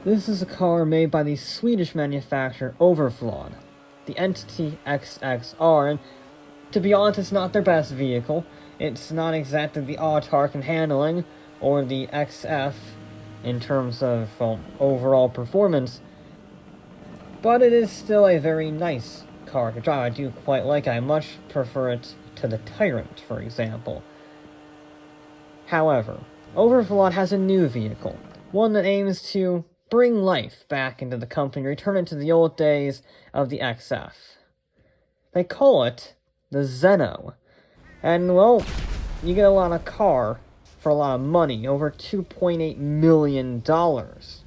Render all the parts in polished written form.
This is a car made by the Swedish manufacturer OVERFLOD, the Entity XXR, and to be honest, it's not their best vehicle. It's not exactly the Autarch in handling, or the XF in terms of overall performance, but it is still a very nice car to drive. I do quite like it. I much prefer it to the Tyrant, for example. However, OVERFLOD has a new vehicle, one that aims to bring life back into the company, return it to the old days of the XF. They call it the Zeno. And, well, you get a lot of car for a lot of money, over $2.8 million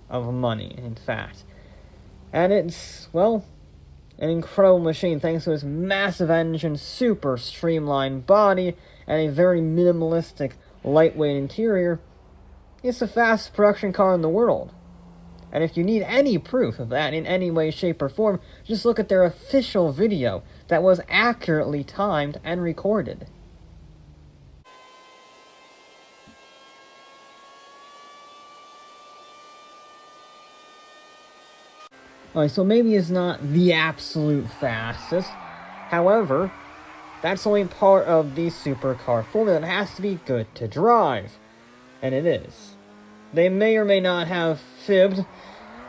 of money, in fact. And it's, well, an incredible machine thanks to its massive engine, super streamlined body, and a very minimalistic, lightweight interior. It's the fastest production car in the world. And if you need any proof of that in any way, shape, or form, just look at their official video that was accurately timed and recorded. Alright, so maybe it's not the absolute fastest. However, that's only part of the supercar formula. It has to be good to drive. And it is. They may or may not have fibbed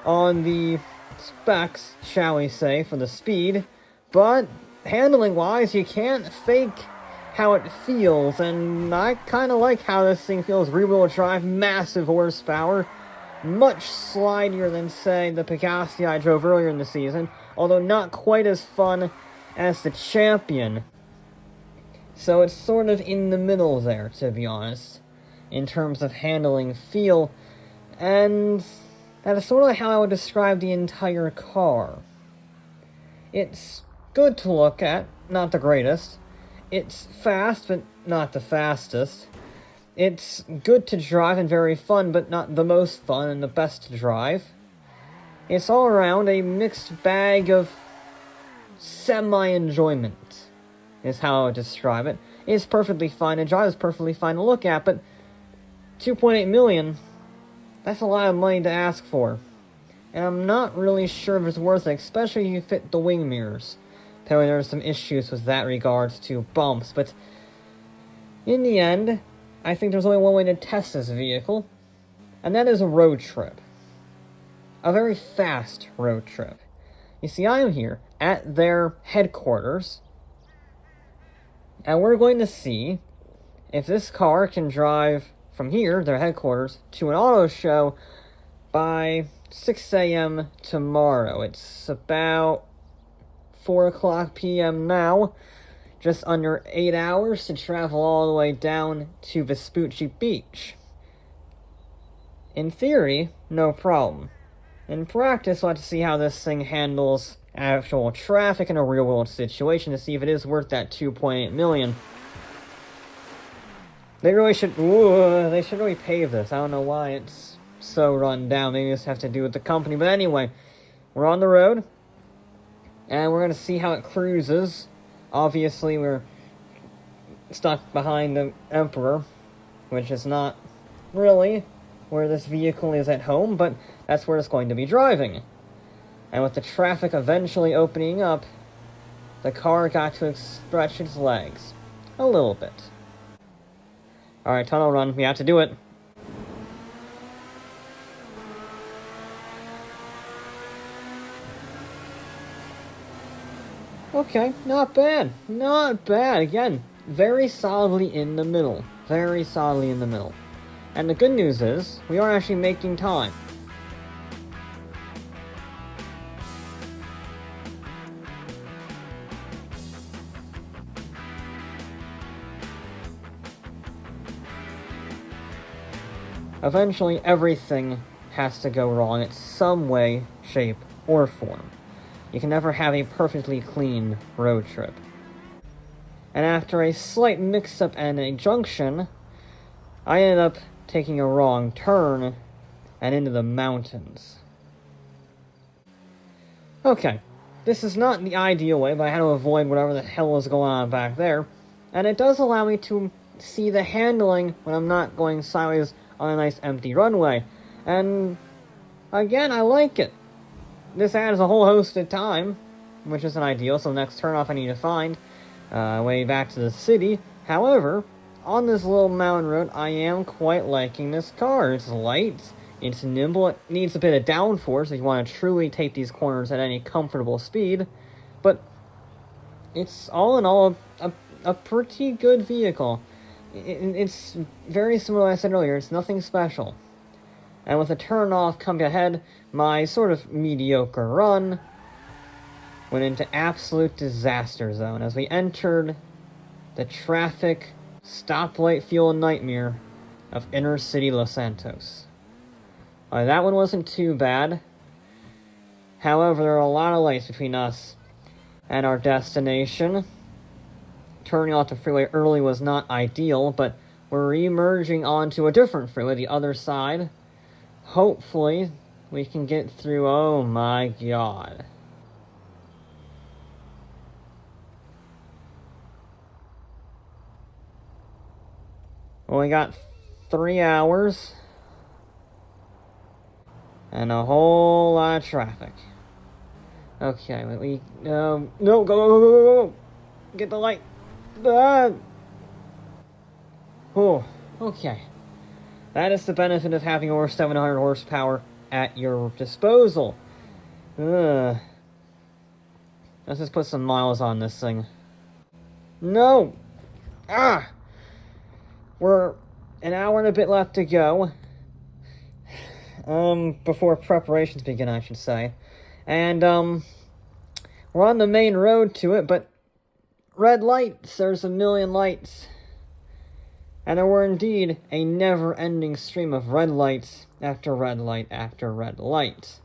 on the specs, shall we say, for the speed, but handling-wise, you can't fake how it feels, and I kind of like how this thing feels. Rear-wheel drive, massive horsepower, much slidier than, say, the Pegasi I drove earlier in the season, although not quite as fun as the Champion. So it's sort of in the middle there, to be honest, in terms of handling feel, and that is sort of how I would describe the entire car. It's good to look at, not the greatest. It's fast, but not the fastest. It's good to drive and very fun, but not the most fun and the best to drive. It's all around a mixed bag of semi-enjoyment, is how I would describe it. It's perfectly fine to drive, it's perfectly fine to look at, but $2.8 million, that's a lot of money to ask for. And I'm not really sure if it's worth it, especially if you fit the wing mirrors. Apparently there are some issues with that regards to bumps, but in the end, I think there's only one way to test this vehicle, and that is a road trip. A very fast road trip. You see, I am here at their headquarters, and we're going to see if this car can drive from here, their headquarters, to an auto show by 6 a.m. tomorrow. It's about 4 o'clock p.m. now. Just under 8 hours to travel all the way down to Vespucci Beach. In theory, no problem. In practice, we'll have to see how this thing handles actual traffic in a real-world situation to see if it is worth that $2.8 million. They really should really pave this. I don't know why it's so run down. Maybe this has to do with the company. But anyway, we're on the road, and we're going to see how it cruises. Obviously, we're stuck behind the Emperor, which is not really where this vehicle is at home, but that's where it's going to be driving. And with the traffic eventually opening up, the car got to stretch its legs. A little bit. Alright, tunnel run. We have to do it. Okay, not bad. Not bad. Again, very solidly in the middle. Very solidly in the middle. And the good news is, we are actually making time. Eventually, everything has to go wrong in some way, shape, or form. You can never have a perfectly clean road trip. And after a slight mix-up and a junction, I ended up taking a wrong turn and into the mountains. Okay, this is not the ideal way, but I had to avoid whatever the hell was going on back there. And it does allow me to see the handling when I'm not going sideways on a nice empty runway. And Again, I like it. This adds a whole host of time, which isn't ideal, so the next turnoff I need to find, way back to the city. However, on this little mountain road, I am quite liking this car. It's light, it's nimble, it needs a bit of downforce if you want to truly take these corners at any comfortable speed, but it's all in all a pretty good vehicle. It's very similar to what I said earlier, it's nothing special. And with a turn-off coming ahead, my sort of mediocre run went into absolute disaster zone as we entered the traffic stoplight fuel nightmare of inner city Los Santos. That one wasn't too bad. However, there are a lot of lights between us and our destination. Turning off the freeway early was not ideal, but we're emerging onto a different freeway, the other side. Hopefully, we can get through. Oh my god. Well, we got 3 hours and a whole lot of traffic. Okay, no, go. Get the light. Oh, okay. That is the benefit of having over 700 horsepower at your disposal. Let's just put some miles on this thing. No! We're an hour and a bit left to go. Before preparations begin, I should say. And, we're on the main road to it, but red lights, there's a million lights. And there were indeed a never-ending stream of red lights after red light after red light.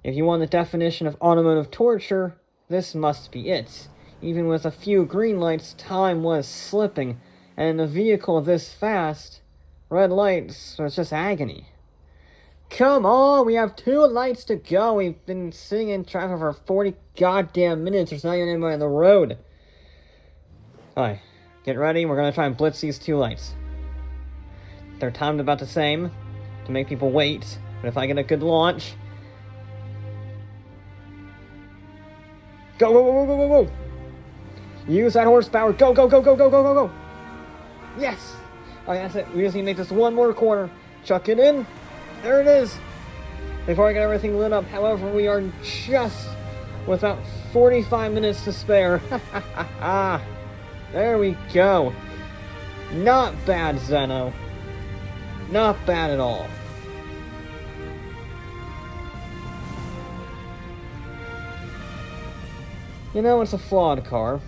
If you want the definition of automotive torture, this must be it. Even with a few green lights, time was slipping, and in a vehicle this fast, red lights was just agony. Come on, we have 2 lights to go. We've been sitting in traffic for 40 goddamn minutes. There's not even anybody on the road. Alright. Get ready, we're gonna try and blitz these 2 lights. They're timed about the same to make people wait, but if I get a good launch... Go! Use that horsepower, go! Yes! Alright, that's it, we just need to make this one more corner. Chuck it in, there it is! Before I get everything lit up, however, we are just with about 45 minutes to spare. There we go. Not bad, Zeno. Not bad at all. You know, it's a flawed car,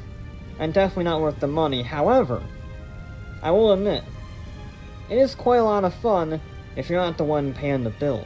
and definitely not worth the money. However, I will admit, it is quite a lot of fun if you're not the one paying the bills.